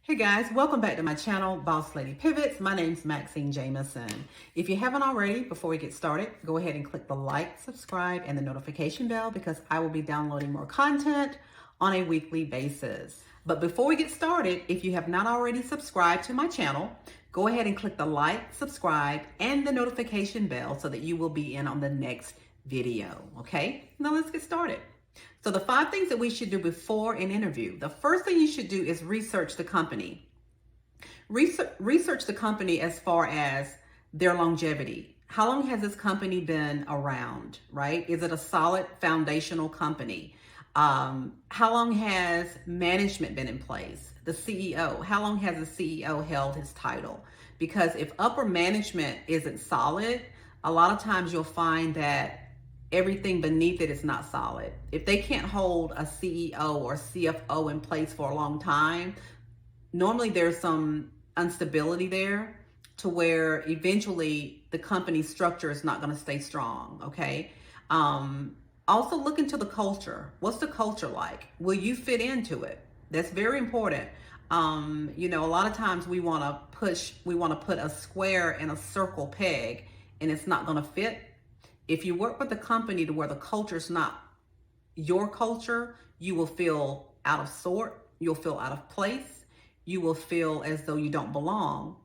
Hey guys, welcome back to my channel, Boss Lady Pivots. My name's Maxine Jamison. If you haven't already, before we get started, go ahead and click the like, subscribe, and the notification bell because I will be downloading more content on a weekly basis. But before we get started, if you have not already subscribed to my channel, go ahead and click the like, subscribe, and the notification bell so that you will be in on the next video, okay? Now let's get started. So the 5 things that we should do before an interview. The first thing you should do is research the company. Research the company as far as their longevity. How long has this company been around, right? Is it a solid foundational company? How long has management been in place? The CEO, how long has the CEO held his title? Because if upper management isn't solid, a lot of times you'll find that everything beneath it is not solid. If they can't hold a CEO or CFO in place for a long time, normally there's some instability there to where eventually the company structure is not going to stay strong, okay? Also look into the culture. What's the culture like? Will you fit into it? That's very important. A lot of times we want to put a square in a circle peg and it's not going to fit. If you work with a company to where the culture is not your culture, you will feel out of sort. You'll feel out of place. You will feel as though you don't belong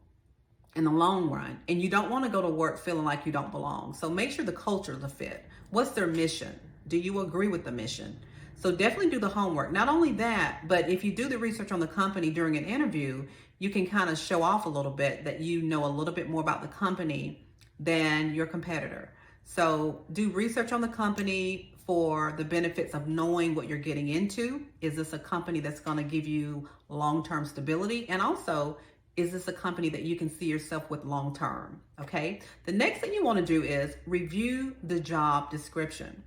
in the long run. And you don't want to go to work feeling like you don't belong. So make sure the culture is a fit. What's their mission? Do you agree with the mission? So definitely do the homework. Not only that, but if you do the research on the company during an interview, you can kind of show off a little bit that you know a little bit more about the company than your competitor. So do research on the company for the benefits of knowing what you're getting into. Is this a company that's going to give you long-term stability? And also, is this a company that you can see yourself with long-term? Okay. The next thing you want to do is review the job description.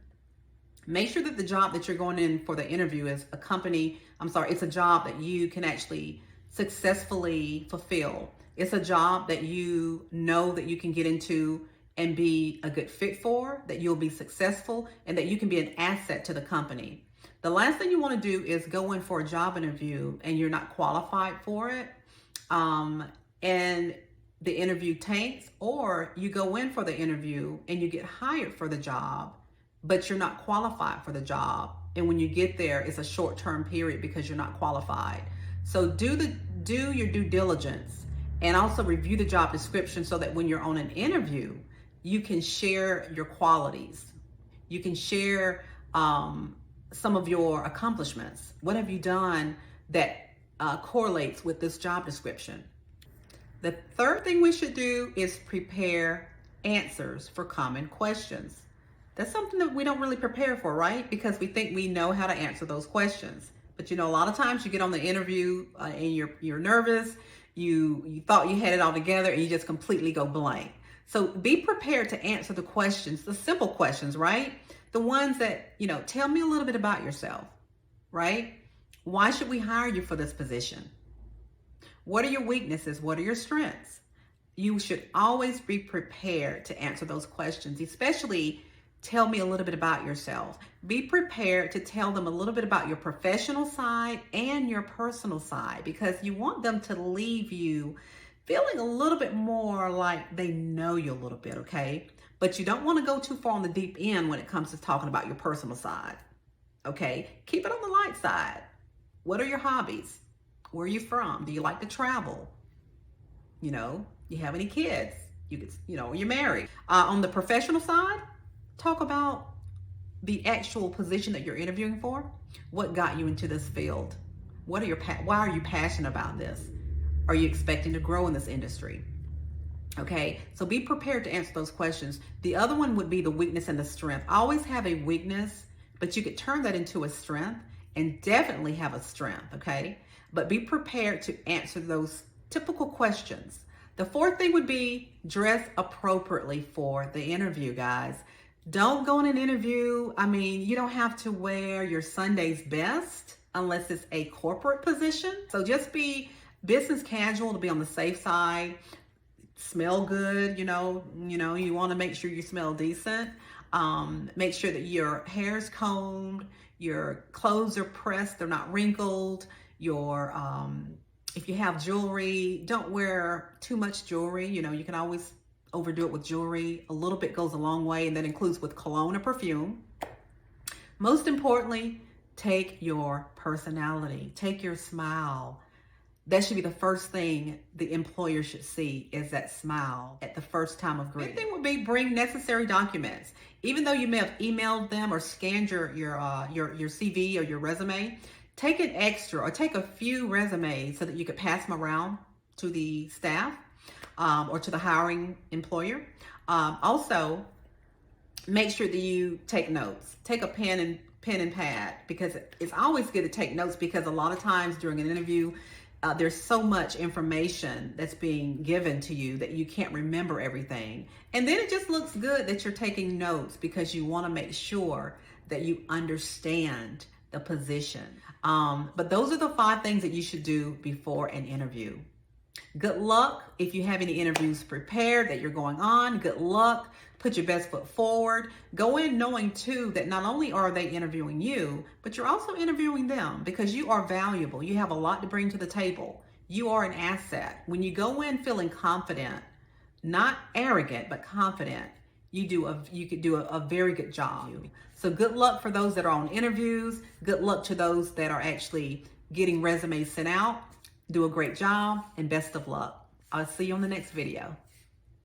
Make sure that the job that you're going in for the interview is it's a job that you can actually successfully fulfill. It's a job that you know that you can get into and be a good fit for, that you'll be successful, and that you can be an asset to the company. The last thing you want to do is go in for a job interview and you're not qualified for it, and the interview tanks, or you go in for the interview and you get hired for the job, but you're not qualified for the job. And when you get there, it's a short-term period because you're not qualified. So do your due diligence and also review the job description so that when you're on an interview, you can share your qualities. You can share some of your accomplishments. What have you done that correlates with this job description? The third thing we should do is prepare answers for common questions. That's something that we don't really prepare for, right? Because we think we know how to answer those questions. But a lot of times you get on the interview and you're nervous. You thought you had it all together and you just completely go blank. So be prepared to answer the questions, the simple questions, right? The ones that, tell me a little bit about yourself, right? Why should we hire you for this position? What are your weaknesses? What are your strengths? You should always be prepared to answer those questions, especially tell me a little bit about yourself. Be prepared to tell them a little bit about your professional side and your personal side because you want them to leave you feeling a little bit more like they know you a little bit, okay? But you don't want to go too far on the deep end when it comes to talking about your personal side, okay? Keep it on the light side. What are your hobbies? Where are you from? Do you like to travel? You have any kids? You're married. On the professional side, talk about the actual position that you're interviewing for. What got you into this field? Why are you passionate about this? Are you expecting to grow in this industry? Okay, so be prepared to answer those questions. The other one would be the weakness and the strength. Always have a weakness, but you could turn that into a strength and definitely have a strength, okay? But be prepared to answer those typical questions. The fourth thing would be dress appropriately for the interview, guys. Don't go in an interview. You don't have to wear your Sunday's best unless it's a corporate position. So just be business casual to be on the safe side. Smell good, you want to make sure you smell decent. Make sure that your hair's combed, your clothes are pressed, they're not wrinkled, your If you have jewelry, don't wear too much jewelry. You know, you can always overdo it with jewelry. A little bit goes a long way, and that includes with cologne or perfume. Most importantly, take your personality, take your smile. That should be the first thing the employer should see, is that smile at the first time of greeting. Good thing would be bring necessary documents. Even though you may have emailed them or scanned your CV or your resume, take an extra or take a few resumes so that you could pass them around to the staff or to the hiring employer. Also, make sure that you take notes. Take a pen and pad, because it's always good to take notes, because a lot of times during an interview, there's so much information that's being given to you that you can't remember everything. And then it just looks good that you're taking notes, because you want to make sure that you understand the position. But those are the 5 things that you should do before an interview. Good luck if you have any interviews prepared that you're going on. Good luck. Put your best foot forward. Go in knowing too that not only are they interviewing you, but you're also interviewing them, because you are valuable. You have a lot to bring to the table. You are an asset. When you go in feeling confident, not arrogant, but confident, you could do a very good job. So good luck for those that are on interviews. Good luck to those that are actually getting resumes sent out. Do a great job, and best of luck. I'll see you on the next video.